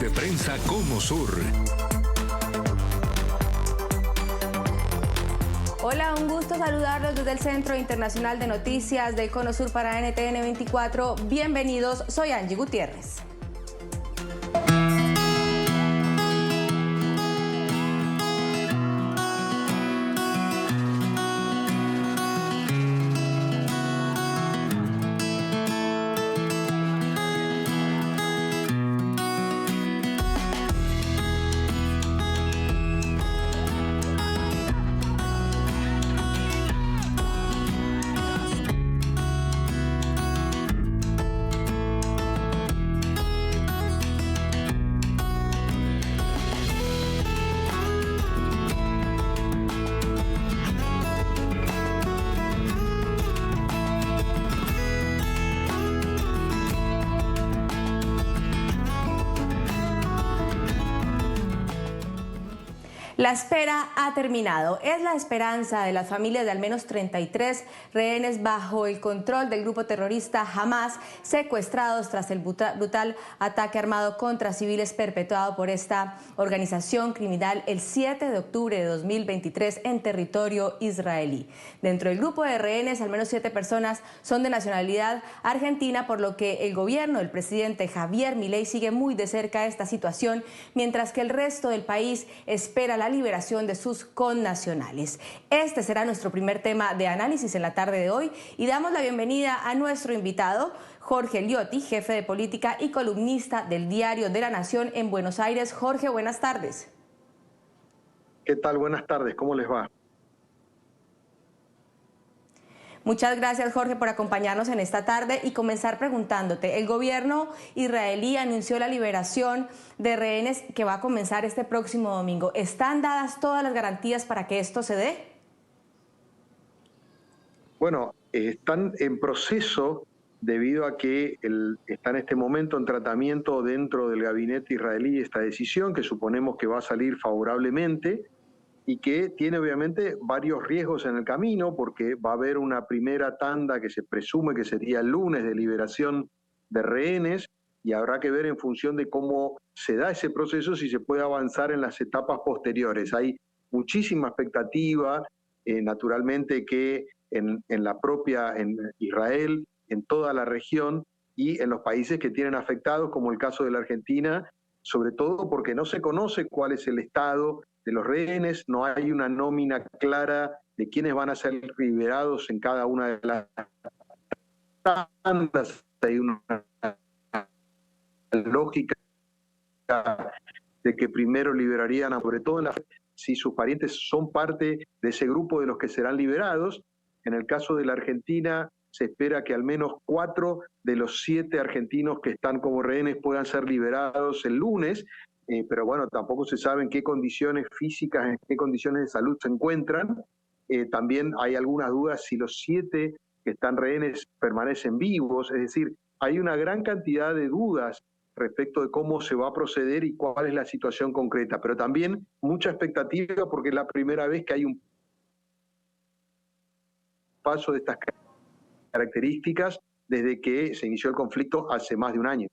de prensa Cono Sur. Hola, un gusto saludarlos desde el Centro Internacional de Noticias del Cono Sur para NTN 24. Bienvenidos, soy Angie Gutiérrez. La espera ha terminado. Es la esperanza de las familias de al menos 33 rehenes bajo el control del grupo terrorista Hamás, secuestrados tras el brutal ataque armado contra civiles perpetuado por esta organización criminal el 7 de octubre de 2023 en territorio israelí. Dentro del grupo de rehenes, al menos 7 personas son de nacionalidad argentina, por lo que el gobierno del presidente Javier Milei sigue muy de cerca esta situación, mientras que el resto del país espera la liberación de sus connacionales. Este será nuestro primer tema de análisis en la tarde de hoy y damos la bienvenida a nuestro invitado, Jorge Liotti, jefe de política y columnista del Diario de la Nación en Buenos Aires. Jorge, buenas tardes. ¿Qué tal? Buenas tardes, ¿cómo les va? Muchas gracias, Jorge, por acompañarnos en esta tarde y comenzar preguntándote. El gobierno israelí anunció la liberación de rehenes que va a comenzar este próximo domingo. ¿Están dadas todas las garantías para que esto se dé? Bueno, están en proceso debido a que está en este momento en tratamiento dentro del gabinete israelí esta decisión que suponemos que va a salir favorablemente y que tiene obviamente varios riesgos en el camino, porque va a haber una primera tanda que se presume que sería el lunes de liberación de rehenes, y habrá que ver en función de cómo se da ese proceso si se puede avanzar en las etapas posteriores. Hay muchísima expectativa, naturalmente que en Israel, en toda la región y en los países que tienen afectados, como el caso de la Argentina, sobre todo porque no se conoce cuál es el estado de los rehenes, no hay una nómina clara de quiénes van a ser liberados en cada una de las tandas. Hay una lógica de que primero liberarían, sobre todo si sus parientes son parte de ese grupo de los que serán liberados. En el caso de la Argentina, se espera que al menos 4 de los 7 argentinos que están como rehenes puedan ser liberados el lunes, pero bueno, tampoco se sabe en qué condiciones físicas, en qué condiciones de salud se encuentran. También hay algunas dudas si los 7 que están rehenes permanecen vivos, es decir, hay una gran cantidad de dudas respecto de cómo se va a proceder y cuál es la situación concreta, pero también mucha expectativa porque es la primera vez que hay un paso de estas características desde que se inició el conflicto hace más de un año.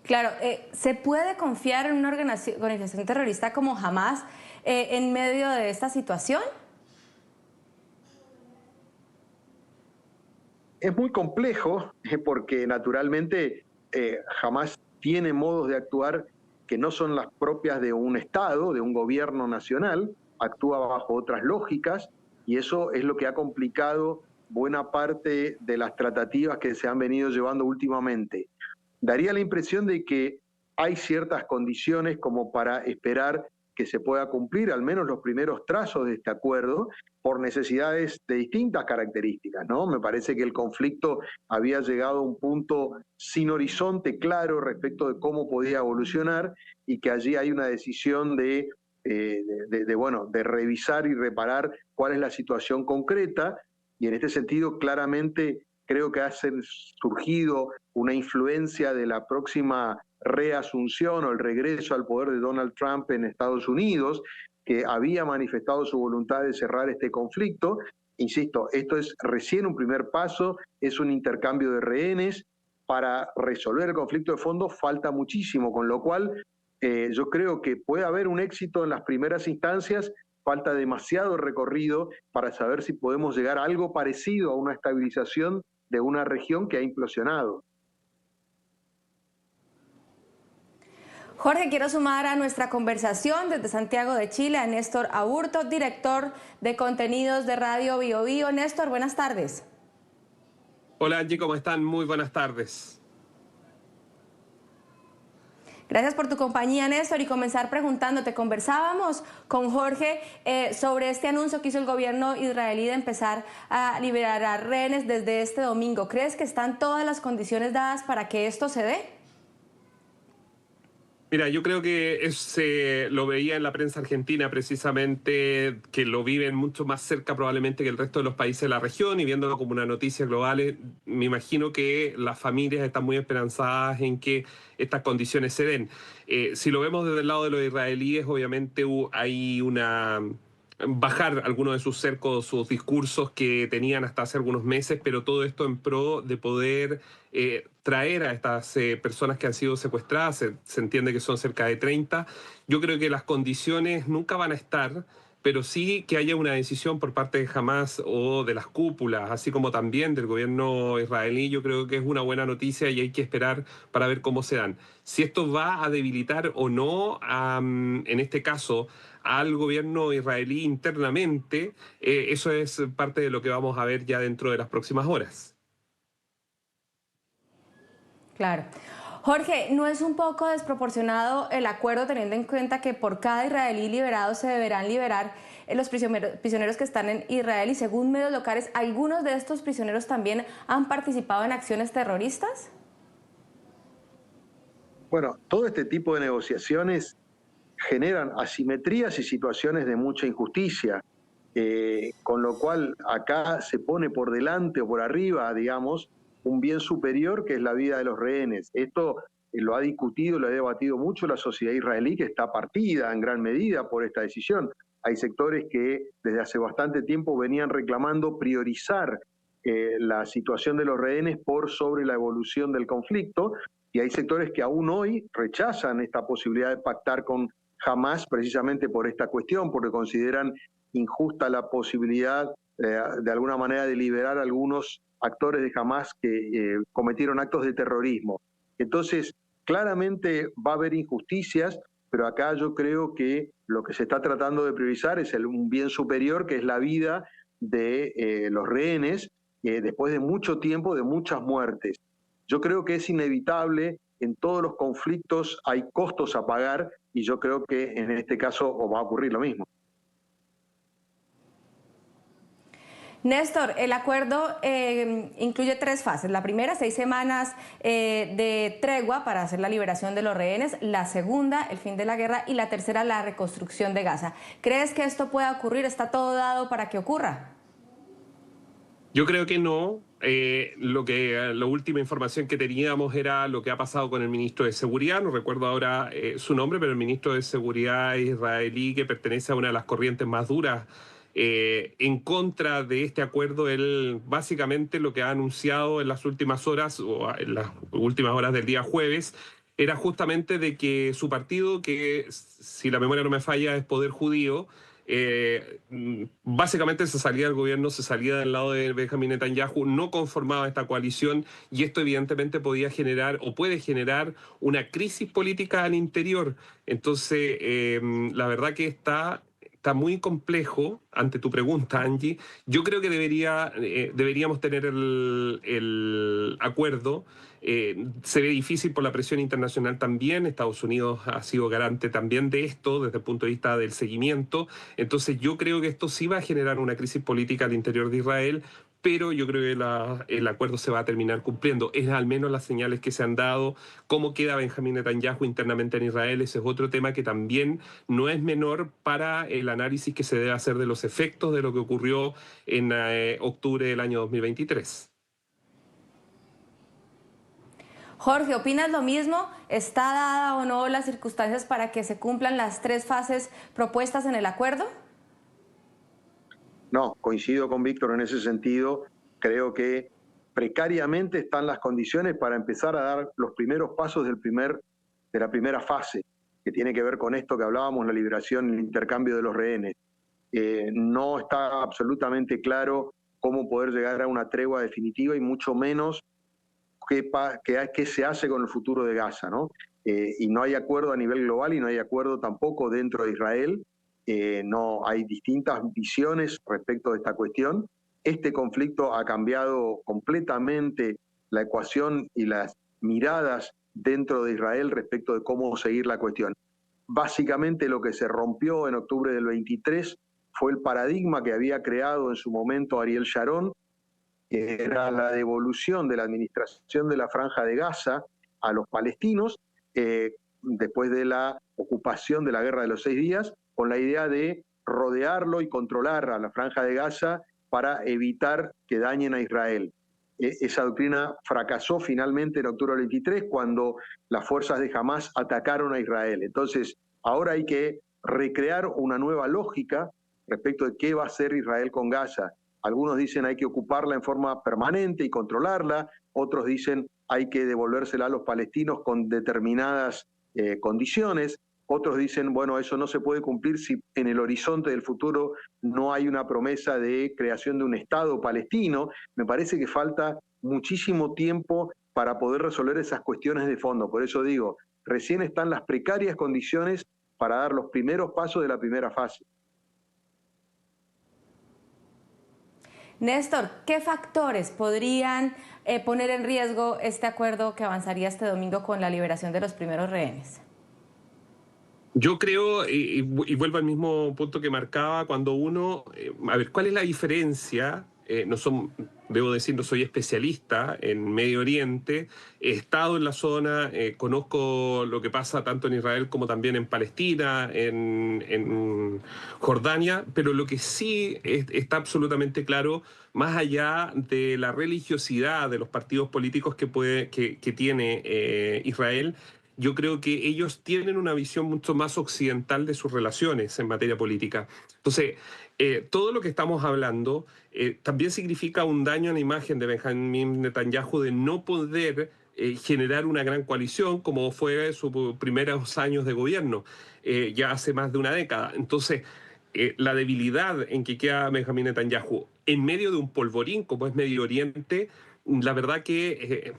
Claro, ¿se puede confiar en una organización terrorista como Hamás en medio de esta situación? Es muy complejo porque naturalmente Hamás tiene modos de actuar que no son las propias de un Estado, de un gobierno nacional, actúa bajo otras lógicas y eso es lo que ha complicado buena parte de las tratativas que se han venido llevando últimamente. Daría la impresión de que hay ciertas condiciones como para esperar que se pueda cumplir al menos los primeros trazos de este acuerdo por necesidades de distintas características, ¿no? Me parece que el conflicto había llegado a un punto sin horizonte claro respecto de cómo podía evolucionar y que allí hay una decisión de revisar y reparar cuál es la situación concreta, y en este sentido claramente creo que ha surgido una influencia de la próxima reasunción o el regreso al poder de Donald Trump en Estados Unidos, que había manifestado su voluntad de cerrar este conflicto. Insisto, esto es recién un primer paso, es un intercambio de rehenes, para resolver el conflicto de fondo falta muchísimo, con lo cual yo creo que puede haber un éxito en las primeras instancias, falta demasiado recorrido para saber si podemos llegar a algo parecido a una estabilización de una región que ha implosionado. Jorge, quiero sumar a nuestra conversación desde Santiago de Chile a Néstor Aburto, director de contenidos de Radio Bio Bio. Néstor, buenas tardes. Hola Angie, ¿cómo están? Muy buenas tardes. Gracias por tu compañía, Néstor, y comenzar preguntándote. Conversábamos con Jorge sobre este anuncio que hizo el gobierno israelí de empezar a liberar a rehenes desde este domingo. ¿Crees que están todas las condiciones dadas para que esto se dé? Mira, yo creo que lo veía en la prensa argentina precisamente, que lo viven mucho más cerca probablemente que el resto de los países de la región, y viéndolo como una noticia global, me imagino que las familias están muy esperanzadas en que estas condiciones se den. Si lo vemos desde el lado de los israelíes, obviamente hay bajar algunos de sus cercos, sus discursos que tenían hasta hace algunos meses, pero todo esto en pro de poder traer a estas personas que han sido secuestradas. Se entiende que son cerca de 30. Yo creo que las condiciones nunca van a estar, pero sí que haya una decisión por parte de Hamás o de las cúpulas, así como también del gobierno israelí. Yo creo que es una buena noticia y hay que esperar para ver cómo se dan. Si esto va a debilitar o no, en este caso, al gobierno israelí internamente, eso es parte de lo que vamos a ver ya dentro de las próximas horas. Claro. Jorge, ¿no es un poco desproporcionado el acuerdo teniendo en cuenta que por cada israelí liberado se deberán liberar los prisioneros que están en Israel, y según medios locales, algunos de estos prisioneros también han participado en acciones terroristas? Bueno, todo este tipo de negociaciones generan asimetrías y situaciones de mucha injusticia, con lo cual acá se pone por delante o por arriba, digamos, un bien superior que es la vida de los rehenes. Esto lo ha discutido, lo ha debatido mucho la sociedad israelí, que está partida en gran medida por esta decisión. Hay sectores que desde hace bastante tiempo venían reclamando priorizar la situación de los rehenes por sobre la evolución del conflicto, y hay sectores que aún hoy rechazan esta posibilidad de pactar con Hamás precisamente por esta cuestión, porque consideran injusta la posibilidad de alguna manera de liberar a algunos actores de Hamás que cometieron actos de terrorismo. Entonces, claramente va a haber injusticias, pero acá yo creo que lo que se está tratando de priorizar es un bien superior, que es la vida de los rehenes, después de mucho tiempo, de muchas muertes. Yo creo que es inevitable, en todos los conflictos hay costos a pagar, y yo creo que en este caso va a ocurrir lo mismo. Néstor, el acuerdo incluye 3 fases. La primera, 6 semanas de tregua para hacer la liberación de los rehenes. La segunda, el fin de la guerra. Y la tercera, la reconstrucción de Gaza. ¿Crees que esto pueda ocurrir? ¿Está todo dado para que ocurra? Yo creo que no. La última información que teníamos era lo que ha pasado con el ministro de Seguridad, no recuerdo ahora su nombre, pero el ministro de Seguridad israelí, que pertenece a una de las corrientes más duras en contra de este acuerdo. Él básicamente lo que ha anunciado en las últimas horas, o en las últimas horas del día jueves, era justamente de que su partido, que si la memoria no me falla es Poder Judío, básicamente se salía del gobierno, se salía del lado de Benjamín Netanyahu, no conformaba esta coalición, y esto evidentemente podía generar o puede generar una crisis política al interior. Entonces, la verdad que está muy complejo. Ante tu pregunta, Angie, yo creo que deberíamos tener el acuerdo. Se ve difícil por la presión internacional también. Estados Unidos ha sido garante también de esto desde el punto de vista del seguimiento. Entonces yo creo que esto sí va a generar una crisis política al interior de Israel, pero yo creo que el acuerdo se va a terminar cumpliendo. Es al menos las señales que se han dado. ¿Cómo queda Benjamín Netanyahu internamente en Israel? Ese es otro tema que también no es menor para el análisis que se debe hacer de los efectos de lo que ocurrió en octubre del año 2023. Jorge, ¿opinas lo mismo? ¿Está dada o no las circunstancias para que se cumplan las 3 fases propuestas en el acuerdo? No, coincido con Víctor en ese sentido. Creo que precariamente están las condiciones para empezar a dar los primeros pasos de la primera fase, que tiene que ver con esto que hablábamos, la liberación y el intercambio de los rehenes. No está absolutamente claro cómo poder llegar a una tregua definitiva y mucho menos qué se hace con el futuro de Gaza, ¿no? Y no hay acuerdo a nivel global y no hay acuerdo tampoco dentro de Israel. No hay distintas visiones respecto de esta cuestión. Este conflicto ha cambiado completamente la ecuación y las miradas dentro de Israel respecto de cómo seguir la cuestión. Básicamente lo que se rompió en octubre del 23 fue el paradigma que había creado en su momento Ariel Sharon, que era la devolución de la administración de la Franja de Gaza a los palestinos después de la ocupación de la Guerra de los 6 días, con la idea de rodearlo y controlar a la Franja de Gaza para evitar que dañen a Israel. Esa doctrina fracasó finalmente en octubre del 23 cuando las fuerzas de Hamás atacaron a Israel. Entonces, ahora hay que recrear una nueva lógica respecto de qué va a hacer Israel con Gaza. Algunos dicen hay que ocuparla en forma permanente y controlarla, otros dicen hay que devolvérsela a los palestinos con determinadas condiciones, otros dicen, bueno, eso no se puede cumplir si en el horizonte del futuro no hay una promesa de creación de un Estado palestino. Me parece que falta muchísimo tiempo para poder resolver esas cuestiones de fondo. Por eso digo, recién están las precarias condiciones para dar los primeros pasos de la primera fase. Néstor, ¿qué factores podrían poner en riesgo este acuerdo que avanzaría este domingo con la liberación de los primeros rehenes? Yo creo, y vuelvo al mismo punto que marcaba, cuando uno, a ver, ¿cuál es la diferencia? Debo decir, no soy especialista en Medio Oriente, he estado en la zona, conozco lo que pasa tanto en Israel como también en Palestina, en Jordania, pero lo que sí está absolutamente claro, más allá de la religiosidad de los partidos políticos que tiene Israel, yo creo que ellos tienen una visión mucho más occidental de sus relaciones en materia política. Entonces, todo lo que estamos hablando también significa un daño a la imagen de Benjamín Netanyahu de no poder generar una gran coalición como fue sus primeros años de gobierno, ya hace más de una década. Entonces, la debilidad en que queda Benjamín Netanyahu en medio de un polvorín como es Medio Oriente, la verdad que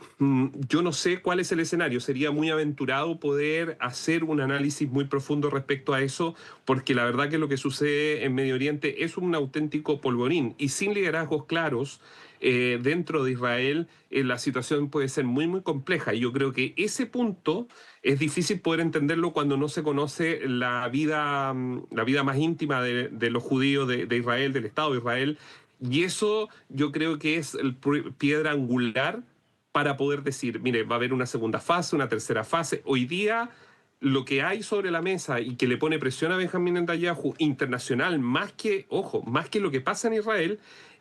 yo no sé cuál es el escenario. Sería muy aventurado poder hacer un análisis muy profundo respecto a eso, porque la verdad que lo que sucede en Medio Oriente es un auténtico polvorín y sin liderazgos claros dentro de Israel, la situación puede ser muy, muy compleja. Y yo creo que ese punto es difícil poder entenderlo cuando no se conoce la vida más íntima de los judíos de Israel, del Estado de Israel. Y eso yo creo que es el piedra angular para poder decir, mire, va a haber una segunda fase, una tercera fase. Hoy día lo que hay sobre la mesa y que le pone presión a Benjamín Netanyahu internacional, más que, ojo, más que lo que pasa en Israel,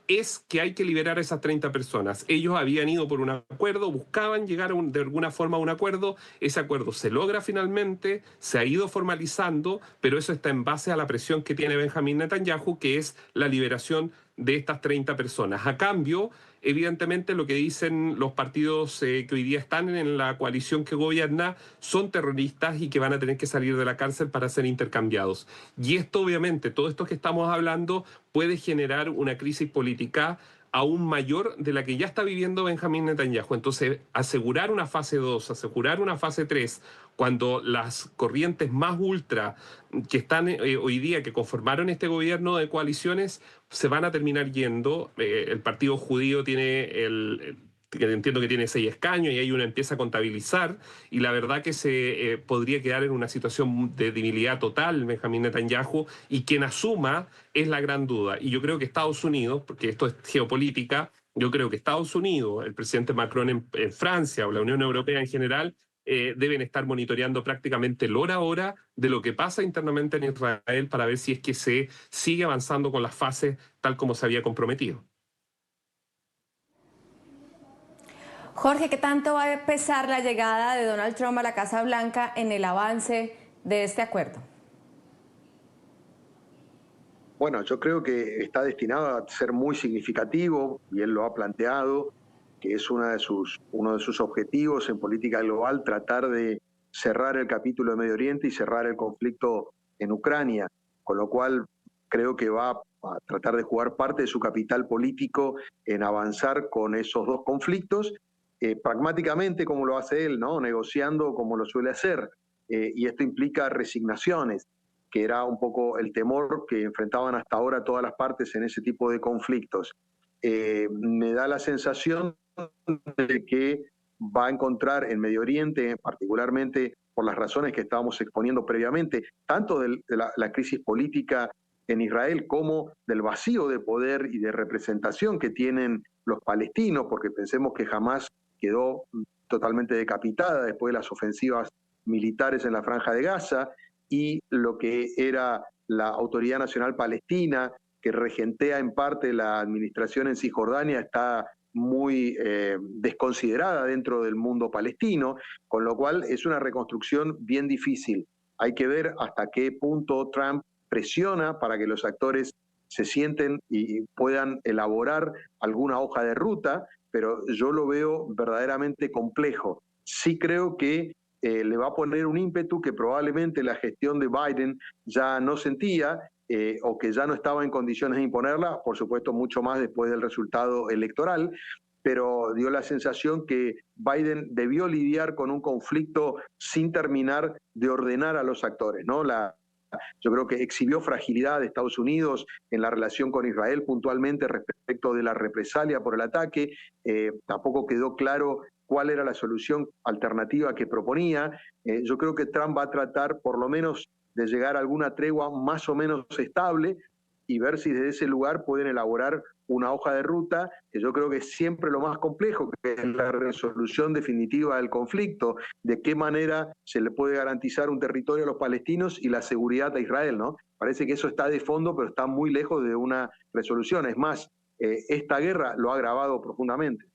es que hay que liberar a esas 30 personas. Ellos habían ido por un acuerdo, buscaban llegar de alguna forma a un acuerdo, ese acuerdo se logra finalmente, se ha ido formalizando, pero eso está en base a la presión que tiene Benjamín Netanyahu, que es la liberación de estas 30 personas. A cambio, evidentemente lo que dicen los partidos que hoy día están en la coalición que gobierna son terroristas y que van a tener que salir de la cárcel para ser intercambiados. Y esto obviamente, todo esto que estamos hablando puede generar una crisis política aún mayor de la que ya está viviendo Benjamín Netanyahu. Entonces, asegurar una fase 2, asegurar una fase 3, cuando las corrientes más ultra que están hoy día, que conformaron este gobierno de coaliciones, se van a terminar yendo. El Partido Judío tiene que entiendo que tiene 6 escaños y ahí uno empieza a contabilizar y la verdad que se podría quedar en una situación de debilidad total Benjamín Netanyahu y quien asuma es la gran duda. Y yo creo que Estados Unidos, porque esto es geopolítica, yo creo que Estados Unidos, el presidente Macron en Francia o la Unión Europea en general deben estar monitoreando prácticamente el hora a hora de lo que pasa internamente en Israel para ver si es que se sigue avanzando con las fases tal como se había comprometido. Jorge, ¿qué tanto va a pesar la llegada de Donald Trump a la Casa Blanca en el avance de este acuerdo? Bueno, yo creo que está destinado a ser muy significativo, y él lo ha planteado. que es uno de sus objetivos en política global, tratar de cerrar el capítulo de Medio Oriente y cerrar el conflicto en Ucrania, con lo cual creo que va a tratar de jugar parte de su capital político en avanzar con esos dos conflictos, pragmáticamente como lo hace él, ¿no? Negociando como lo suele hacer, y esto implica resignaciones, que era un poco el temor que enfrentaban hasta ahora todas las partes en ese tipo de conflictos. Me da la sensación de que va a encontrar en Medio Oriente, particularmente por las razones que estábamos exponiendo previamente, tanto de la crisis política en Israel como del vacío de poder y de representación que tienen los palestinos, porque pensemos que Hamás quedó totalmente decapitada después de las ofensivas militares en la Franja de Gaza, y lo que era la Autoridad Nacional Palestina, que regentea en parte la administración en Cisjordania, está muy desconsiderada dentro del mundo palestino, con lo cual es una reconstrucción bien difícil. Hay que ver hasta qué punto Trump presiona para que los actores se sienten y puedan elaborar alguna hoja de ruta, pero yo lo veo verdaderamente complejo. Sí creo que le va a poner un ímpetu que probablemente la gestión de Biden ya no sentía, o que ya no estaba en condiciones de imponerla, por supuesto mucho más después del resultado electoral, pero dio la sensación que Biden debió lidiar con un conflicto sin terminar de ordenar a los actores, ¿no? Yo creo que exhibió fragilidad de Estados Unidos en la relación con Israel puntualmente respecto de la represalia por el ataque. Tampoco quedó claro cuál era la solución alternativa que proponía. Yo creo que Trump va a tratar por lo menos de llegar a alguna tregua más o menos estable y ver si desde ese lugar pueden elaborar una hoja de ruta, que yo creo que es siempre lo más complejo, que es la resolución definitiva del conflicto, de qué manera se le puede garantizar un territorio a los palestinos y la seguridad a Israel, ¿no? Parece que eso está de fondo, pero está muy lejos de una resolución. Es más, esta guerra lo ha agravado profundamente.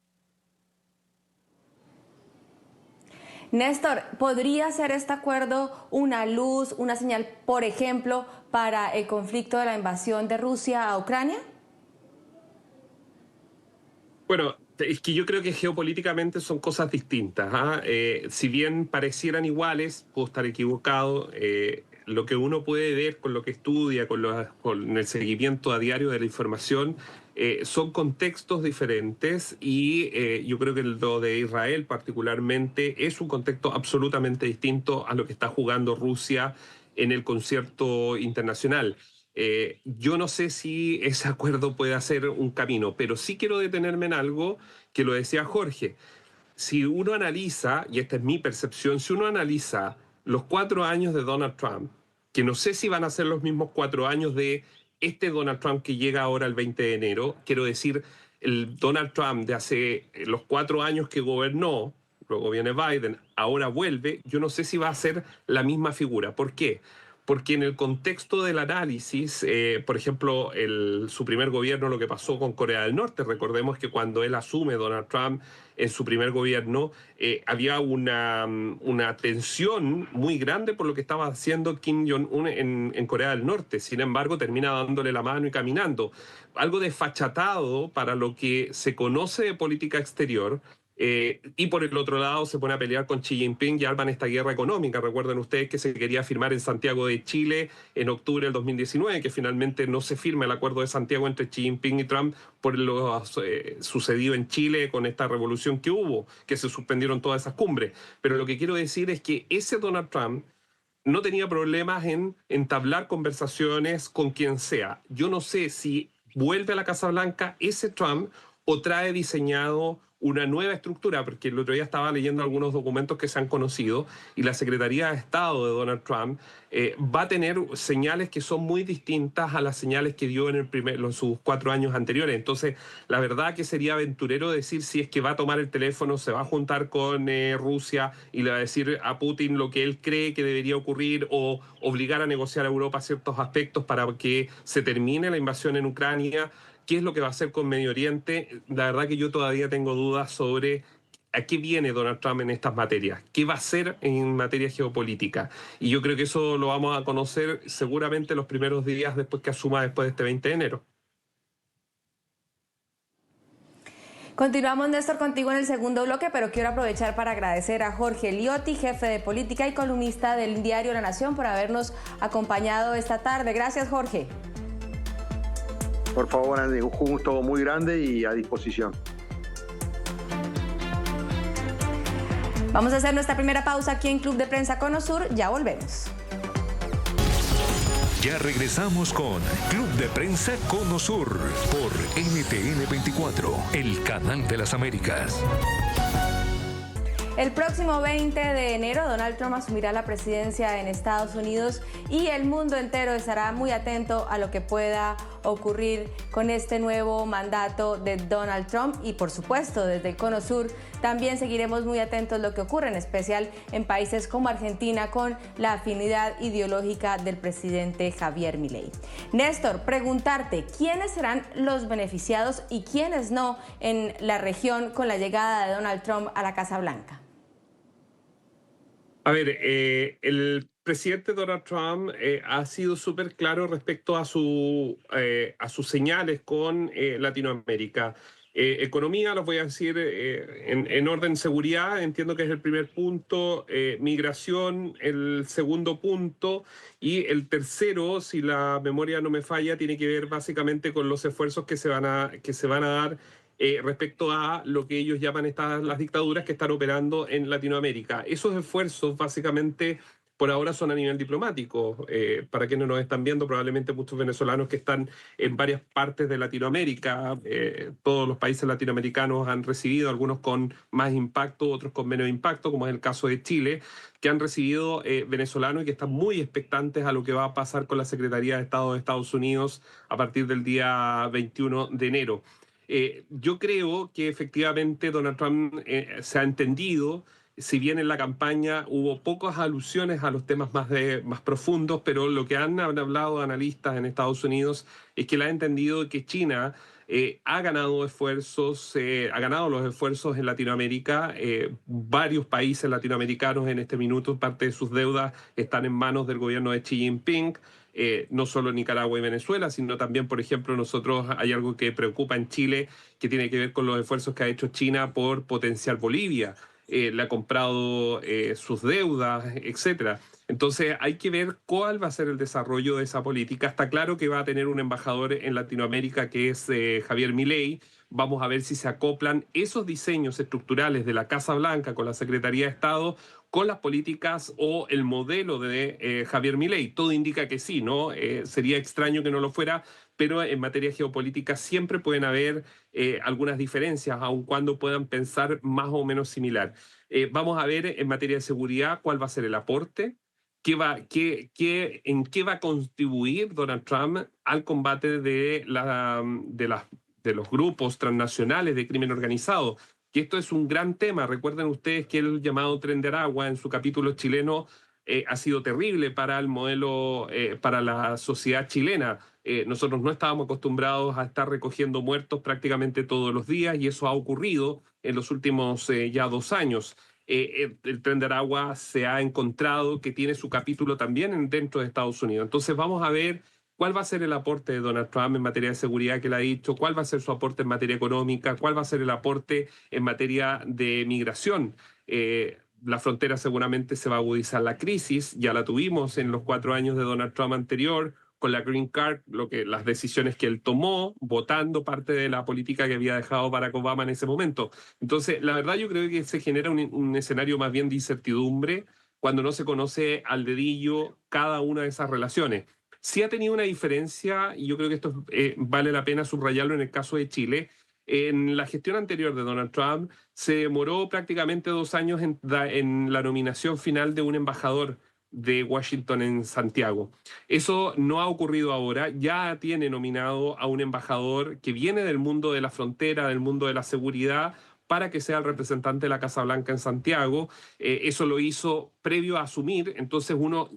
Néstor, ¿podría ser este acuerdo una luz, una señal, por ejemplo, para el conflicto de la invasión de Rusia a Ucrania? Bueno, es que yo creo que geopolíticamente son cosas distintas, ¿ah? Si bien parecieran iguales, puedo estar equivocado, lo que uno puede ver con lo que estudia, con el seguimiento a diario de la información, son contextos diferentes y yo creo que lo de Israel particularmente es un contexto absolutamente distinto a lo que está jugando Rusia en el concierto internacional. Yo no sé si ese acuerdo puede hacer un camino, pero sí quiero detenerme en algo que lo decía Jorge. Si uno analiza, y esta es mi percepción, si uno analiza los 4 años de Donald Trump, que no sé si van a ser los mismos 4 años de este Donald Trump que llega ahora el 20 de enero, quiero decir, el Donald Trump de hace los 4 años que gobernó, luego viene Biden, ahora vuelve, yo no sé si va a ser la misma figura. ¿Por qué? Porque en el contexto del análisis, por ejemplo, su primer gobierno, lo que pasó con Corea del Norte, recordemos que cuando él asume, Donald Trump, en su primer gobierno, había una tensión muy grande por lo que estaba haciendo Kim Jong-un en Corea del Norte. Sin embargo, termina dándole la mano y caminando. Algo desfachatado para lo que se conoce de política exterior. Y por el otro lado se pone a pelear con Xi Jinping y arman esta guerra económica. Recuerden ustedes que se quería firmar en Santiago de Chile en octubre del 2019, que finalmente no se firma el acuerdo de Santiago entre Xi Jinping y Trump por lo sucedido en Chile con esta revolución que hubo, que se suspendieron todas esas cumbres. Pero lo que quiero decir es que ese Donald Trump no tenía problemas en entablar conversaciones con quien sea. Yo no sé si vuelve a la Casa Blanca ese Trump o trae diseñado una nueva estructura, porque el otro día estaba leyendo algunos documentos que se han conocido y la Secretaría de Estado de Donald Trump va a tener señales que son muy distintas a las señales que dio en sus 4 años anteriores. Entonces, la verdad que sería aventurero decir si es que va a tomar el teléfono, se va a juntar con Rusia y le va a decir a Putin lo que él cree que debería ocurrir o obligar a negociar a Europa ciertos aspectos para que se termine la invasión en Ucrania. ¿Qué es lo que va a hacer con Medio Oriente? La verdad que yo todavía tengo dudas sobre a qué viene Donald Trump en estas materias, qué va a hacer en materia geopolítica. Y yo creo que eso lo vamos a conocer seguramente los primeros días después que asuma después de este 20 de enero. Continuamos, Néstor, contigo en el segundo bloque, pero quiero aprovechar para agradecer a Jorge Liotti, jefe de política y columnista del diario La Nación, por habernos acompañado esta tarde. Gracias, Jorge. Por favor, Andy, un gusto muy grande y a disposición. Vamos a hacer nuestra primera pausa aquí en Club de Prensa Conosur. Ya volvemos. Ya regresamos con Club de Prensa Conosur por NTN 24, el canal de las Américas. El próximo 20 de enero, Donald Trump asumirá la presidencia en Estados Unidos y el mundo entero estará muy atento a lo que pueda ocurrir con este nuevo mandato de Donald Trump. Y por supuesto, desde el Cono Sur también seguiremos muy atentos a lo que ocurre, en especial en países como Argentina, con la afinidad ideológica del presidente Javier Milei. Néstor, preguntarte, ¿quiénes serán los beneficiados y quiénes no en la región con la llegada de Donald Trump a la Casa Blanca? A ver, el presidente Donald Trump ha sido súper claro respecto a sus señales con Latinoamérica. Economía, los voy a decir en orden seguridad, entiendo que es el primer punto, migración, el segundo punto, y el tercero, si la memoria no me falla, tiene que ver básicamente con los esfuerzos que se van a dar respecto a lo que ellos llaman las dictaduras que están operando en Latinoamérica. Esos esfuerzos básicamente por ahora son a nivel diplomático. Para quienes nos están viendo, probablemente muchos venezolanos que están en varias partes de Latinoamérica, todos los países latinoamericanos han recibido, algunos con más impacto, otros con menos impacto, como es el caso de Chile, que han recibido venezolanos y que están muy expectantes a lo que va a pasar con la Secretaría de Estado de Estados Unidos a partir del día 21 de enero. Yo creo que efectivamente Donald Trump se ha entendido, si bien en la campaña hubo pocas alusiones a los temas más profundos, pero lo que han hablado analistas en Estados Unidos es que él ha entendido que China ha ganado los esfuerzos en Latinoamérica. Varios países latinoamericanos en este minuto, parte de sus deudas están en manos del gobierno de Xi Jinping. No solo Nicaragua y Venezuela, sino también, por ejemplo, nosotros hay algo que preocupa en Chile que tiene que ver con los esfuerzos que ha hecho China por potenciar Bolivia. Le ha comprado sus deudas, etcétera. Entonces hay que ver cuál va a ser el desarrollo de esa política. Está claro que va a tener un embajador en Latinoamérica que es Javier Milei. Vamos a ver si se acoplan esos diseños estructurales de la Casa Blanca con la Secretaría de Estado con las políticas o el modelo de Javier Milei. Todo indica que sí, ¿no? Sería extraño que no lo fuera, pero en materia geopolítica siempre pueden haber algunas diferencias, aun cuando puedan pensar más o menos similar. Vamos a ver en materia de seguridad cuál va a ser el aporte, en qué va a contribuir Donald Trump al combate de los grupos transnacionales de crimen organizado. Que esto es un gran tema. Recuerden ustedes que el llamado Tren de Aragua en su capítulo chileno ha sido terrible para el modelo, para la sociedad chilena. Nosotros no estábamos acostumbrados a estar recogiendo muertos prácticamente todos los días y eso ha ocurrido en los últimos ya 2 años. El Tren de Aragua se ha encontrado que tiene su capítulo también dentro de Estados Unidos. Entonces vamos a ver cuál va a ser el aporte de Donald Trump en materia de seguridad que él ha dicho, cuál va a ser su aporte en materia económica, cuál va a ser el aporte en materia de migración. La frontera seguramente se va a agudizar la crisis, ya la tuvimos en los 4 años de Donald Trump anterior, con la Green Card, las decisiones que él tomó, votando parte de la política que había dejado Barack Obama en ese momento. Entonces, la verdad yo creo que se genera un escenario más bien de incertidumbre cuando no se conoce al dedillo cada una de esas relaciones. Sí ha tenido una diferencia, y yo creo que esto vale la pena subrayarlo en el caso de Chile. En la gestión anterior de Donald Trump se demoró prácticamente 2 años en la nominación final de un embajador de Washington en Santiago. Eso no ha ocurrido ahora. Ya tiene nominado a un embajador que viene del mundo de la frontera, del mundo de la seguridad, para que sea el representante de la Casa Blanca en Santiago. Eso lo hizo previo a asumir, entonces uno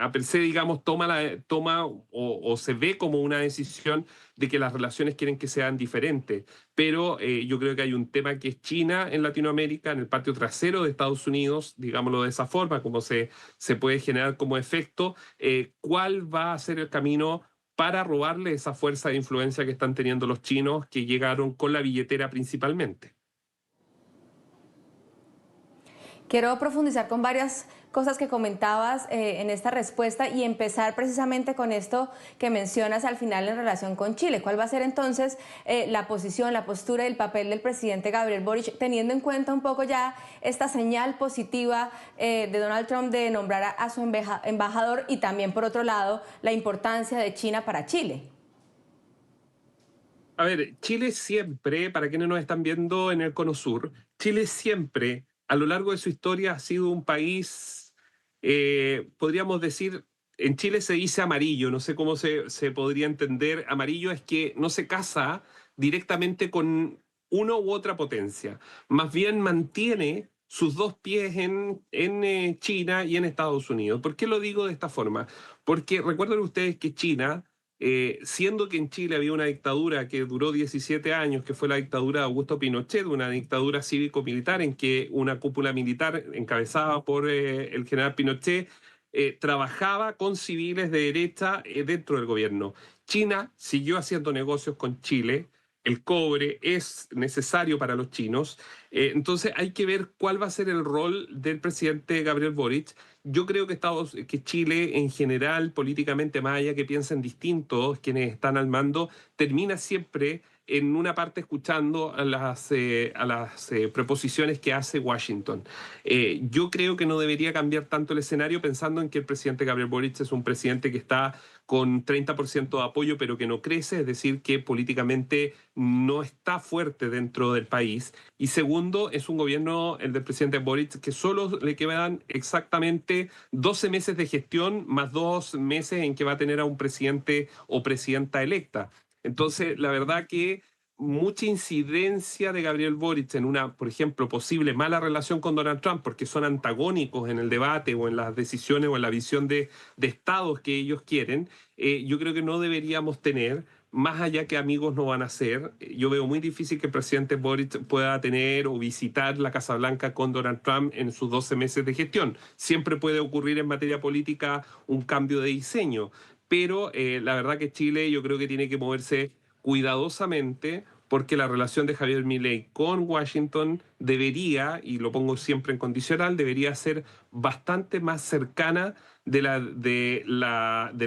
a per se, digamos, toma o se ve como una decisión de que las relaciones quieren que sean diferentes. Pero yo creo que hay un tema que es China en Latinoamérica, en el patio trasero de Estados Unidos, digámoslo de esa forma, como se puede generar como efecto. ¿Cuál va a ser el camino para robarle esa fuerza de influencia que están teniendo los chinos, que llegaron con la billetera principalmente. Quiero profundizar con varias cosas que comentabas en esta respuesta y empezar precisamente con esto que mencionas al final en relación con Chile. ¿Cuál va a ser entonces la posición, la postura y el papel del presidente Gabriel Boric, teniendo en cuenta un poco ya esta señal positiva de Donald Trump de nombrar a su embajador y también, por otro lado, la importancia de China para Chile? A ver, Chile siempre, para quienes nos están viendo en el Cono Sur, Chile siempre, a lo largo de su historia, ha sido un país, podríamos decir, en Chile se dice amarillo, no sé cómo se podría entender. Amarillo es que no se casa directamente con una u otra potencia, más bien mantiene sus dos pies en China y en Estados Unidos. ¿Por qué lo digo de esta forma? Porque recuerden ustedes que China, siendo que en Chile había una dictadura que duró 17 años, que fue la dictadura de Augusto Pinochet, una dictadura cívico-militar en que una cúpula militar encabezada por el general Pinochet trabajaba con civiles de derecha dentro del gobierno. China siguió haciendo negocios con Chile. El cobre es necesario para los chinos. Entonces hay que ver cuál va a ser el rol del presidente Gabriel Boric. Yo creo que Chile en general, políticamente, más allá que piensen distintos quienes están al mando, termina siempre en una parte escuchando a las proposiciones que hace Washington. Yo creo que no debería cambiar tanto el escenario pensando en que el presidente Gabriel Boric es un presidente que está con 30% de apoyo, pero que no crece, es decir, que políticamente no está fuerte dentro del país. Y segundo, es un gobierno, el del presidente Boric, que solo le quedan exactamente 12 meses de gestión, más 2 meses en que va a tener a un presidente o presidenta electa. Entonces, la verdad que mucha incidencia de Gabriel Boric en una, por ejemplo, posible mala relación con Donald Trump, porque son antagónicos en el debate o en las decisiones o en la visión de estados que ellos quieren, yo creo que no deberíamos tener, más allá que amigos no van a ser. Yo veo muy difícil que el presidente Boric pueda tener o visitar la Casa Blanca con Donald Trump en sus 12 meses de gestión. Siempre puede ocurrir en materia política un cambio de diseño, pero la verdad que Chile yo creo que tiene que moverse cuidadosamente, porque la relación de Javier Milei con Washington debería, y lo pongo siempre en condicional, debería ser bastante más cercana del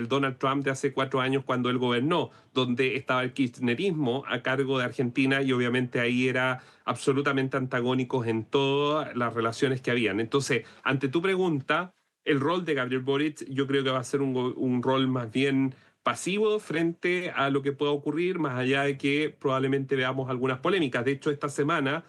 Donald Trump de hace 4 años cuando él gobernó, donde estaba el kirchnerismo a cargo de Argentina y obviamente ahí era absolutamente antagónicos en todas las relaciones que habían. Entonces, ante tu pregunta, el rol de Gabriel Boric yo creo que va a ser un rol más bien pasivo frente a lo que pueda ocurrir, más allá de que probablemente veamos algunas polémicas. De hecho, esta semana,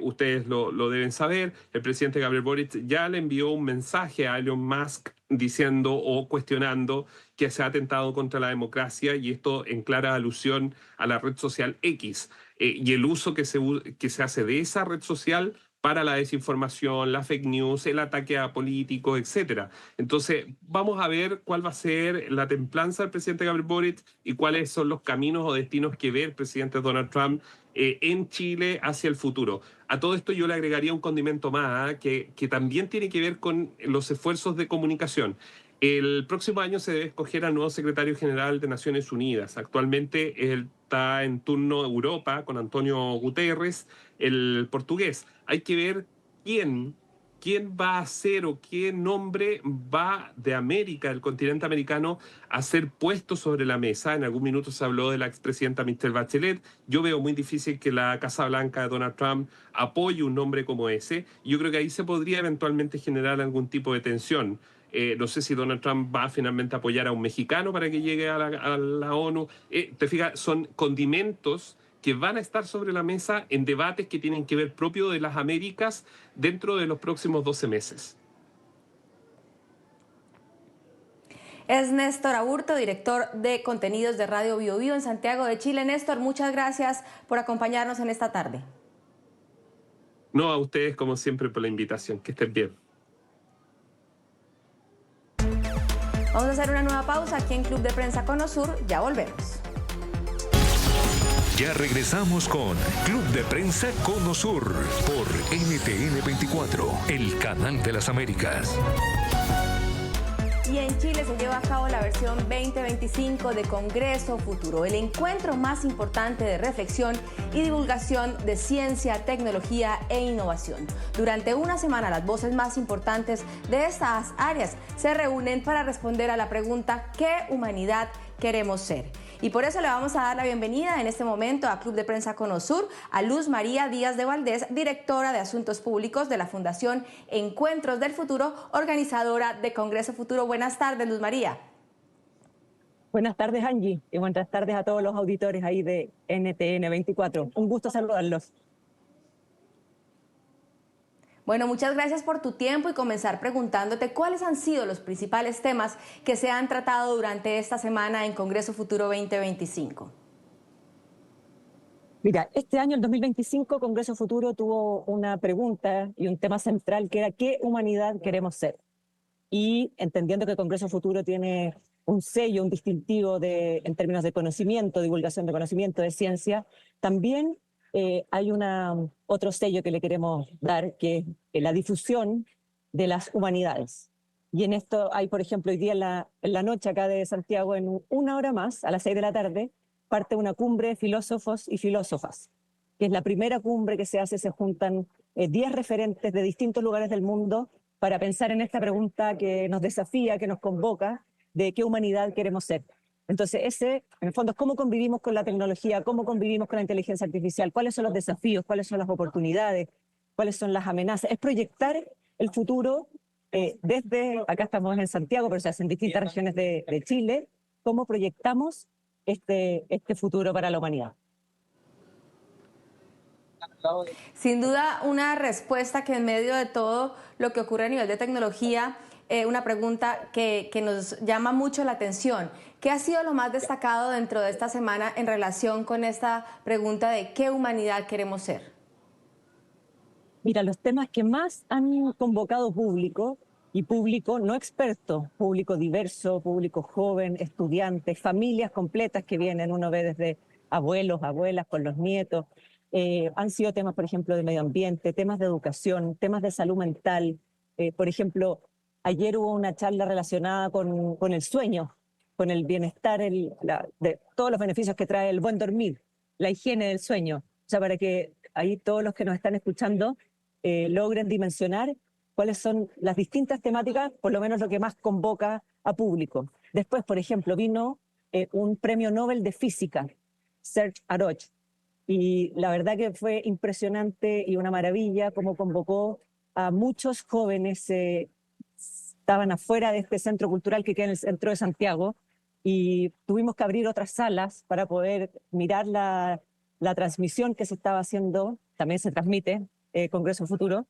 ustedes lo deben saber, el presidente Gabriel Boric ya le envió un mensaje a Elon Musk diciendo o cuestionando que se ha atentado contra la democracia, y esto en clara alusión a la red social X y el uso que se hace de esa red social para la desinformación, la fake news, el ataque a políticos, etc. Entonces, vamos a ver cuál va a ser la templanza del presidente Gabriel Boric y cuáles son los caminos o destinos que ve el presidente Donald Trump en Chile hacia el futuro. A todo esto yo le agregaría un condimento más, que también tiene que ver con los esfuerzos de comunicación. El próximo año se debe escoger al nuevo secretario general de Naciones Unidas. Actualmente él está en turno Europa con Antonio Guterres, el portugués. Hay que ver quién va a ser o qué nombre va de América, del continente americano, a ser puesto sobre la mesa. En algún minuto se habló de la expresidenta Michelle Bachelet. Yo veo muy difícil que la Casa Blanca de Donald Trump apoye un nombre como ese. Yo creo que ahí se podría eventualmente generar algún tipo de tensión. No sé si Donald Trump va a finalmente apoyar a un mexicano para que llegue a la ONU. Te fijas, son condimentos que van a estar sobre la mesa en debates que tienen que ver propio de las Américas dentro de los próximos 12 meses. Es Néstor Aburto, director de contenidos de Radio Bio Bio en Santiago de Chile. Néstor, muchas gracias por acompañarnos en esta tarde. No, a ustedes como siempre por la invitación. Que estén bien. Vamos a hacer una nueva pausa aquí en Club de Prensa Cono Sur. Ya volvemos. Ya regresamos con Club de Prensa Cono Sur por NTN 24, el canal de las Américas. Y en Chile se lleva a cabo la versión 2025 de Congreso Futuro, el encuentro más importante de reflexión y divulgación de ciencia, tecnología e innovación. Durante una semana, las voces más importantes de estas áreas se reúnen para responder a la pregunta ¿qué humanidad queremos ser? Y por eso le vamos a dar la bienvenida en este momento a Club de Prensa Conosur a Luz María Díaz de Valdés, directora de Asuntos Públicos de la Fundación Encuentros del Futuro, organizadora de Congreso Futuro. Buenas tardes, Luz María. Buenas tardes, Angie, y buenas tardes a todos los auditores ahí de NTN 24. Un gusto saludarlos. Bueno, muchas gracias por tu tiempo y comenzar preguntándote cuáles han sido los principales temas que se han tratado durante esta semana en Congreso Futuro 2025. Mira, este año, el 2025, Congreso Futuro tuvo una pregunta y un tema central que era ¿qué humanidad queremos ser? Y entendiendo que Congreso Futuro tiene un sello, un distintivo en términos de conocimiento, divulgación de conocimiento, de ciencia, también hay otro sello que le queremos dar, que es la difusión de las humanidades. Y en esto hay, por ejemplo, hoy día en la noche acá de Santiago, en una hora más, a las 6 de la tarde, parte una cumbre de filósofos y filósofas, que es la primera cumbre que se hace. Se juntan 10 referentes de distintos lugares del mundo para pensar en esta pregunta que nos desafía, que nos convoca, de qué humanidad queremos ser. Entonces, ese, en el fondo, es cómo convivimos con la tecnología, cómo convivimos con la inteligencia artificial, cuáles son los desafíos, cuáles son las oportunidades, cuáles son las amenazas. Es proyectar el futuro desde, acá estamos en Santiago, pero se hace en distintas regiones de Chile, cómo proyectamos este futuro para la humanidad. Sin duda, una respuesta que en medio de todo lo que ocurre a nivel de tecnología, una pregunta que nos llama mucho la atención. ¿Qué ha sido lo más destacado dentro de esta semana en relación con esta pregunta de qué humanidad queremos ser? Mira, los temas que más han convocado público, y público no experto, público diverso, público joven, estudiantes, familias completas que vienen, uno ve desde abuelos, abuelas, con los nietos, han sido temas, por ejemplo, de medio ambiente, temas de educación, temas de salud mental. Por ejemplo, ayer hubo una charla relacionada con el sueño, con el bienestar, de todos los beneficios que trae el buen dormir, la higiene del sueño. O sea, para que ahí todos los que nos están escuchando logren dimensionar cuáles son las distintas temáticas, por lo menos lo que más convoca a público. Después, por ejemplo, vino un premio Nobel de Física, Serge Haroch, y la verdad que fue impresionante y una maravilla cómo convocó a muchos jóvenes. Estaban afuera de este centro cultural que queda en el centro de Santiago y tuvimos que abrir otras salas para poder mirar la transmisión que se estaba haciendo. También se transmite Congreso Futuro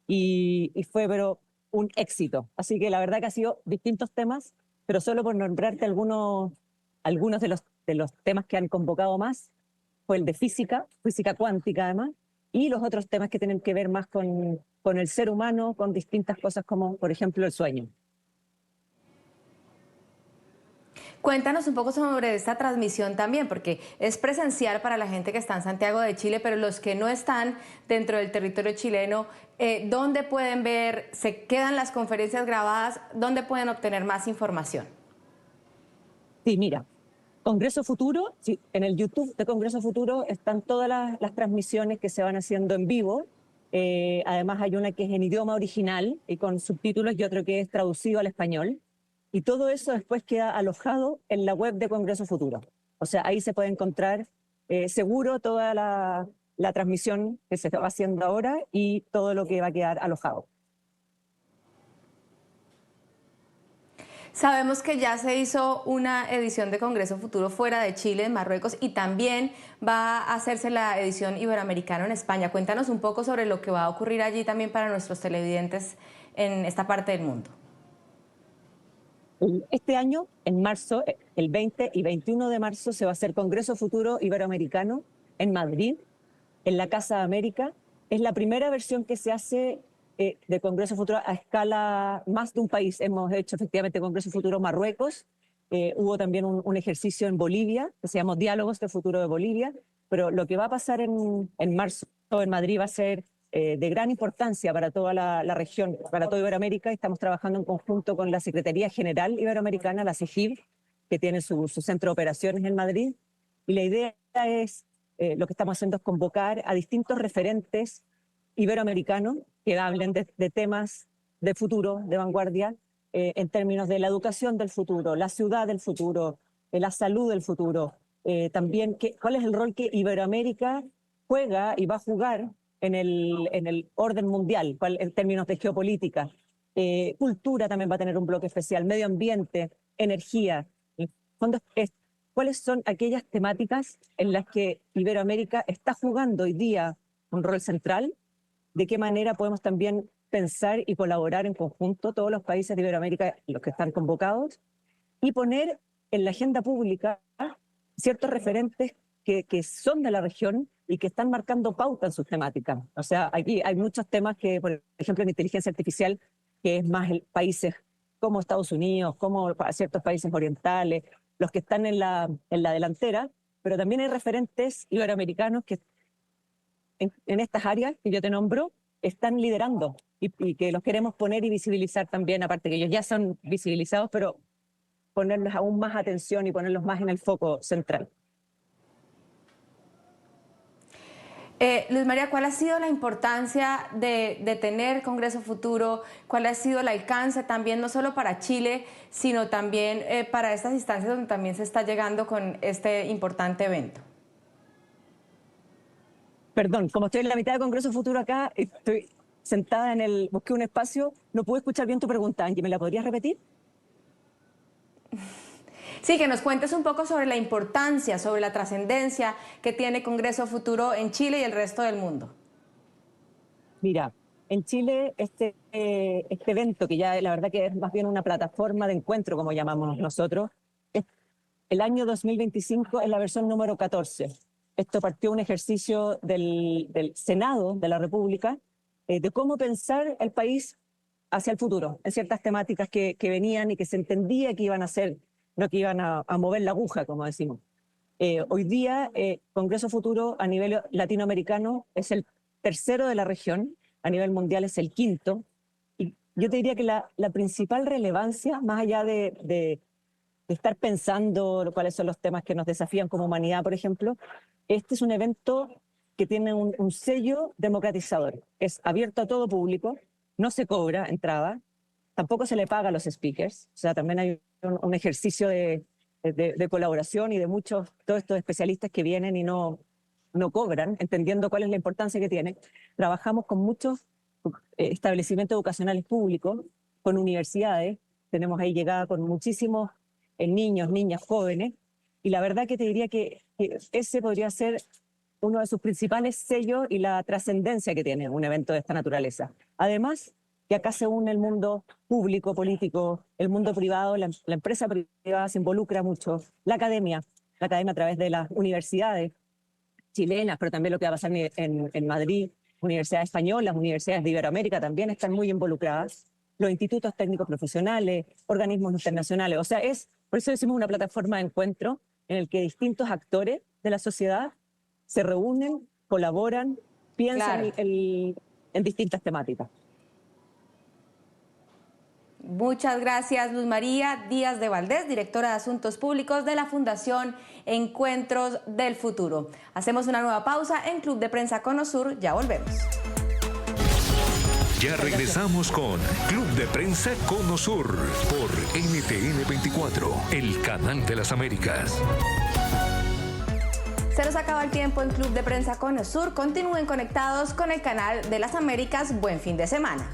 y fue pero un éxito. Así que la verdad que ha sido distintos temas, pero solo por nombrarte algunos de los temas que han convocado más, fue el de física cuántica además, y los otros temas que tienen que ver más con el ser humano, con distintas cosas como, por ejemplo, el sueño. Cuéntanos un poco sobre esta transmisión también, porque es presencial para la gente que está en Santiago de Chile, pero los que no están dentro del territorio chileno, ¿dónde pueden ver? ¿Se quedan las conferencias grabadas? ¿Dónde pueden obtener más información? Sí, mira, Congreso Futuro, sí, en el YouTube de Congreso Futuro están todas las transmisiones que se van haciendo en vivo. Además hay una que es en idioma original y con subtítulos y otro que es traducido al español. Y todo eso después queda alojado en la web de Congreso Futuro. O sea, ahí se puede encontrar seguro toda la transmisión que se está haciendo ahora y todo lo que va a quedar alojado. Sabemos que ya se hizo una edición de Congreso Futuro fuera de Chile, en Marruecos, y también va a hacerse la edición iberoamericana en España. Cuéntanos un poco sobre lo que va a ocurrir allí también para nuestros televidentes en esta parte del mundo. Este año, en marzo, el 20 y 21 de marzo, se va a hacer Congreso Futuro Iberoamericano en Madrid, en la Casa de América. Es la primera versión que se hace de Congreso Futuro a escala más de un país. Hemos hecho efectivamente Congreso Futuro Marruecos, hubo también un ejercicio en Bolivia, que se llama Diálogos de Futuro de Bolivia, pero lo que va a pasar en marzo en Madrid va a ser de gran importancia para toda la región, para toda Iberoamérica. Estamos trabajando en conjunto con la Secretaría General Iberoamericana, la CEGIB, que tiene su centro de operaciones en Madrid. Y la idea es, lo que estamos haciendo es convocar a distintos referentes iberoamericanos que hablen de temas de futuro, de vanguardia, en términos de la educación del futuro, la ciudad del futuro, la salud del futuro. También cuál es el rol que Iberoamérica juega y va a jugar en el orden mundial, en términos de geopolítica. Cultura también va a tener un bloque especial, medio ambiente, energía. ¿Cuáles son aquellas temáticas en las que Iberoamérica está jugando hoy día un rol central? ¿De qué manera podemos también pensar y colaborar en conjunto todos los países de Iberoamérica, los que están convocados, y poner en la agenda pública ciertos referentes que son de la región y que están marcando pauta en sus temáticas? O sea, aquí hay muchos temas que, por ejemplo, en inteligencia artificial, que es más países como Estados Unidos, como ciertos países orientales, los que están en la delantera, pero también hay referentes iberoamericanos que en estas áreas que yo te nombro están liderando y que los queremos poner y visibilizar también, aparte que ellos ya son visibilizados, pero ponerles aún más atención y ponerlos más en el foco central. Luz María, ¿cuál ha sido la importancia de tener Congreso Futuro? ¿Cuál ha sido el alcance también, no solo para Chile, sino también para estas instancias donde también se está llegando con este importante evento? Perdón, como estoy en la mitad de Congreso Futuro acá, estoy sentada busqué un espacio, no pude escuchar bien tu pregunta, Angie, ¿me la podrías repetir? Sí, que nos cuentes un poco sobre la importancia, sobre la trascendencia que tiene Congreso Futuro en Chile y el resto del mundo. Mira, en Chile este evento, que ya la verdad que es más bien una plataforma de encuentro, como llamamos nosotros, el año 2025 es la versión número 14. Esto partió un ejercicio del Senado de la República de cómo pensar el país hacia el futuro, en ciertas temáticas que venían y que se entendía que iban a ser, no que iban a mover la aguja, como decimos. Hoy día, Congreso Futuro a nivel latinoamericano es el tercero de la región, a nivel mundial es el quinto. Y yo te diría que la principal relevancia, más allá de estar pensando cuáles son los temas que nos desafían como humanidad, por ejemplo, este es un evento que tiene un sello democratizador. Es abierto a todo público, no se cobra entrada, tampoco se le paga a los speakers, o sea, también hay un ejercicio de colaboración y de todos estos especialistas que vienen y no cobran, entendiendo cuál es la importancia que tiene. Trabajamos con muchos establecimientos educacionales públicos, con universidades, tenemos ahí llegada con muchísimos niños, niñas, jóvenes, y la verdad que te diría que ese podría ser uno de sus principales sellos y la trascendencia que tiene un evento de esta naturaleza. Además, que acá se une el mundo público, político, el mundo privado, la empresa privada se involucra mucho, la academia a través de las universidades chilenas, pero también lo que va a pasar en Madrid, universidades españolas, universidades de Iberoamérica también están muy involucradas, los institutos técnicos profesionales, organismos internacionales. O sea, por eso decimos una plataforma de encuentro en el que distintos actores de la sociedad se reúnen, colaboran, piensan en distintas temáticas. Muchas gracias, Luz María Díaz de Valdés, directora de Asuntos Públicos de la Fundación Encuentros del Futuro. Hacemos una nueva pausa en Club de Prensa Conosur, ya volvemos. Ya regresamos con Club de Prensa Conosur por NTN 24, el canal de las Américas. Se nos acaba el tiempo en Club de Prensa Conosur. Continúen conectados con el canal de las Américas. Buen fin de semana.